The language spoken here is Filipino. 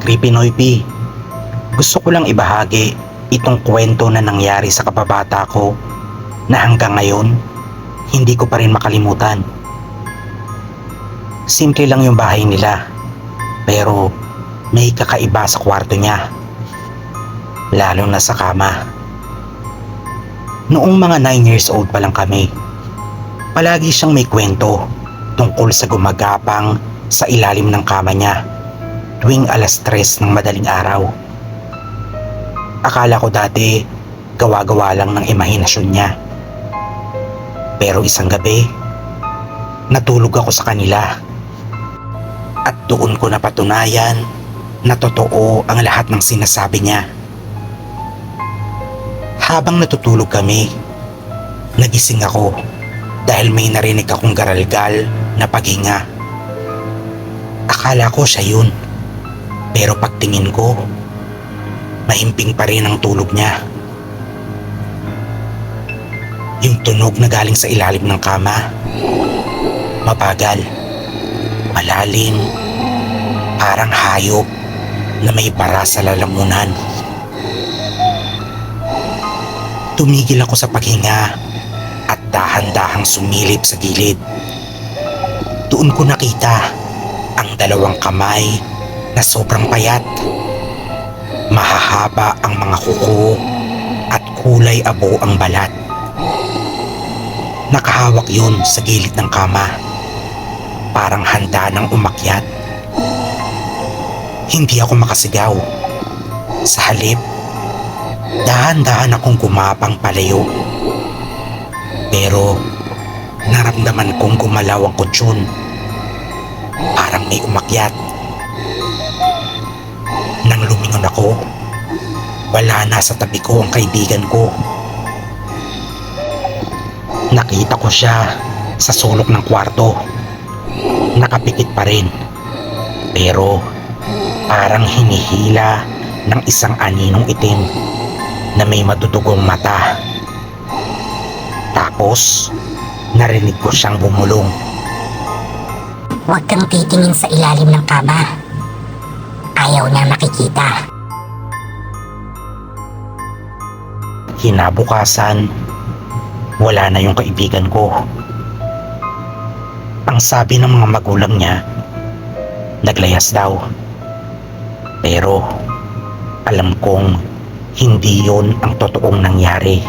Creepy Noypi, gusto ko lang ibahagi itong kwento na nangyari sa kababata ko na hanggang ngayon hindi ko pa rin makalimutan. Simple lang yung bahay nila, pero may kakaiba sa kwarto niya, lalo na sa kama. Noong mga 9 years old pa lang kami, palagi siyang may kwento tungkol sa gumagapang sa ilalim ng kama niya tuwing 3:00 ng madaling araw. Akala ko dati gawa-gawa lang ng imahinasyon niya. Pero isang gabi, natulog ako sa kanila at doon ko napatunayan na totoo ang lahat ng sinasabi niya. Habang natutulog kami, nagising ako dahil may narinig akong garalgal na paghinga. Akala ko siya yun, pero pagtingin ko, mahimping pa rin ang tulog niya. Yung tunog na galing sa ilalim ng kama, mabagal, malalim, parang hayop na may bara sa lalamunan. Tumigil ako sa paghinga at dahan-dahang sumilip sa gilid. Doon ko nakita ang 2 kamay na sobrang payat. Mahahaba ang mga kuko at kulay abo ang balat. Nakahawak yun sa gilid ng kama, parang handa ng umakyat. Hindi ako makasigaw. Sa halip, dahan-dahan akong gumapang palayo. Pero naramdaman kong gumalaw ang kutsyon, parang may umakyat. Nang lumingon ako, wala na sa tabi ko ang kaibigan ko. Nakita ko siya sa sulok ng kwarto. Nakapikit pa rin, pero parang hinihila ng isang aninong itim na may matutugong mata. Tapos, narinig ko siyang bumulong. Huwag kang titingin sa ilalim ng kama. Ayaw niya makikita. Kinabukasan, wala na yung kaibigan ko. Ang sabi ng mga magulang niya, naglayas daw. Pero alam kong hindi yun ang totoong nangyari.